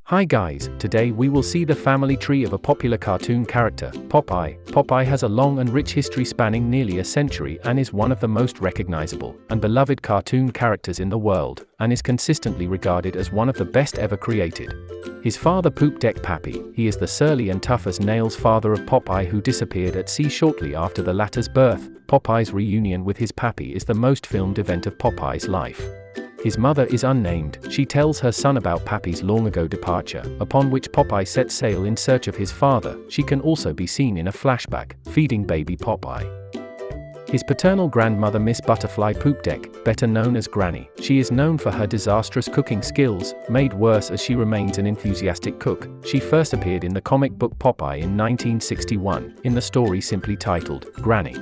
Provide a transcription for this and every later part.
Hi guys, today we will see the family tree of a popular cartoon character, Popeye. Popeye has a long and rich history spanning nearly a century and is one of the most recognizable and beloved cartoon characters in the world, and is consistently regarded as one of the best ever created. His father Poop Deck Pappy, he is the surly and tough as nails father of Popeye who disappeared at sea shortly after the latter's birth. Popeye's reunion with his pappy is the most filmed event of Popeye's life. His mother is unnamed. She tells her son about Pappy's long-ago departure, upon which Popeye sets sail in search of his father. She can also be seen in a flashback, feeding baby Popeye. His paternal grandmother Miss Butterfly Poopdeck, better known as Granny, she is known for her disastrous cooking skills, made worse as she remains an enthusiastic cook. She first appeared in the comic book Popeye in 1961, in the story simply titled, Granny.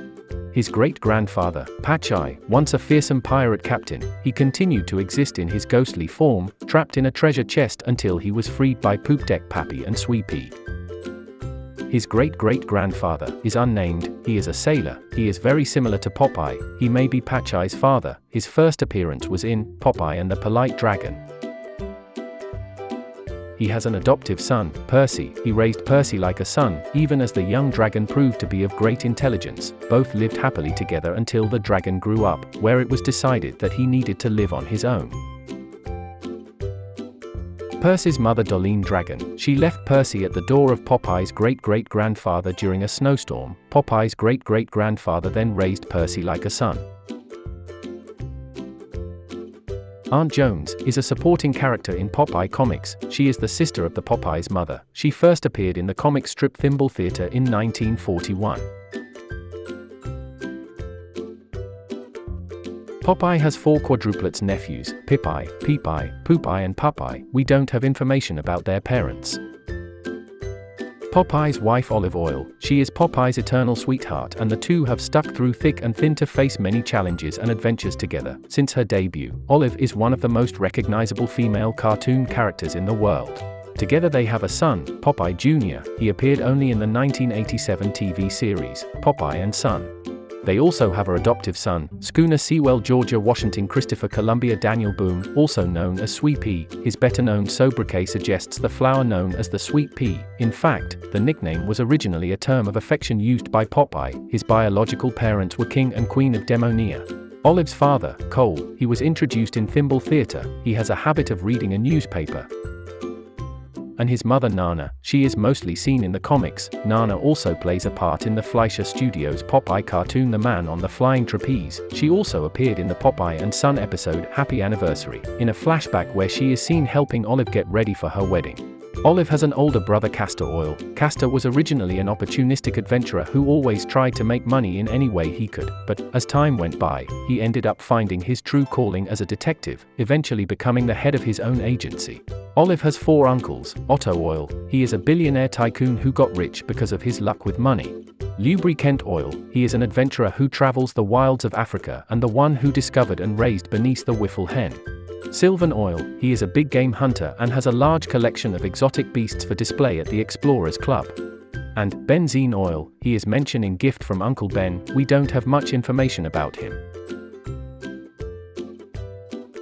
His great-grandfather, Popeye, once a fearsome pirate captain, he continued to exist in his ghostly form, trapped in a treasure chest until he was freed by Poop Deck Pappy and Sweepy. His great-great-grandfather is unnamed. He is a sailor. He is very similar to Popeye. He may be Popeye's father. His first appearance was in Popeye and the Polite Dragon. He has an adoptive son, Percy. He raised Percy like a son, even as the young dragon proved to be of great intelligence. Both lived happily together until the dragon grew up, where it was decided that he needed to live on his own. Percy's mother Dolene Dragon, she left Percy at the door of Popeye's great-great-grandfather during a snowstorm. Popeye's great-great-grandfather then raised Percy like a son. Aunt Jones is a supporting character in Popeye comics. She is the sister of the Popeye's mother. She first appeared in the comic strip Thimble Theater in 1941. Popeye has 4 quadruplets nephews, Pipeye, Peepeye, Poopeye and Popeye. We don't have information about their parents. Popeye's wife Olive Oyl, she is Popeye's eternal sweetheart, and the two have stuck through thick and thin to face many challenges and adventures together. Since her debut, Olive is one of the most recognizable female cartoon characters in the world. Together they have a son, Popeye Jr. He appeared only in the 1987 TV series, Popeye and Son. They also have an adoptive son, Schooner Sewell Georgia Washington Christopher Columbia Daniel Boone, also known as Sweet Pea. His better-known sobriquet suggests the flower known as the sweet pea. In fact, the nickname was originally a term of affection used by Popeye. His biological parents were King and Queen of Demonia. Olive's father, Cole, he was introduced in Thimble Theater. He has a habit of reading a newspaper. And his mother Nana, she is mostly seen in the comics. Nana also plays a part in the Fleischer Studios' Popeye cartoon The Man on the Flying Trapeze. She also appeared in the Popeye and Son episode Happy Anniversary, in a flashback where she is seen helping Olive get ready for her wedding. Olive has an older brother Castor Oyl. Castor was originally an opportunistic adventurer who always tried to make money in any way he could, but as time went by, he ended up finding his true calling as a detective, eventually becoming the head of his own agency. Olive has 4 uncles. Otto Oyl, he is a billionaire tycoon who got rich because of his luck with money. Lubricant Oyl, he is an adventurer who travels the wilds of Africa and the one who discovered and raised Bernice the Wiffle Hen. Sylvan Oyl, he is a big game hunter and has a large collection of exotic beasts for display at the Explorers Club. And Benzene Oyl, he is mentioned in Gift from Uncle Ben. We don't have much information about him.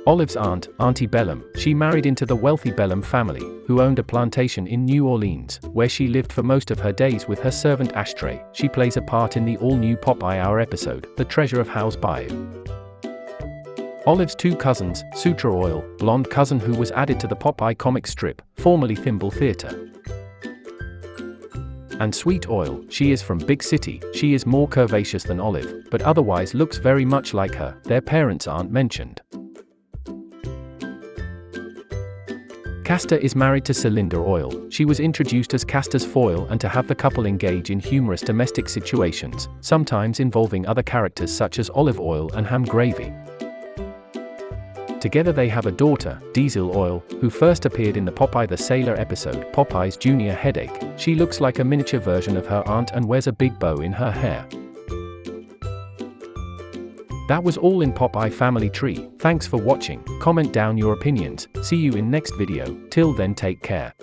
Olive's aunt, Auntie Bellum, she married into the wealthy Bellum family, who owned a plantation in New Orleans, where she lived for most of her days with her servant Ashtray. She plays a part in the all-new Popeye Hour episode, The Treasure of Howe's Bayou. Olive's 2 cousins, Sutra Oyl, blonde cousin who was added to the Popeye comic strip, formerly Thimble Theater. And Sweet Oyl, she is from Big City. She is more curvaceous than Olive, but otherwise looks very much like her. Their parents aren't mentioned. Castor is married to Cylinder Oyl. She was introduced as Castor's foil and to have the couple engage in humorous domestic situations, sometimes involving other characters such as Olive Oyl and Ham Gravy. Together they have a daughter, Diesel Oyl, who first appeared in the Popeye the Sailor episode Popeye's Junior Headache. She looks like a miniature version of her aunt and wears a big bow in her hair. That was all in Popeye Family Tree. Thanks for watching. Comment down your opinions. See you in next video. Till then, take care.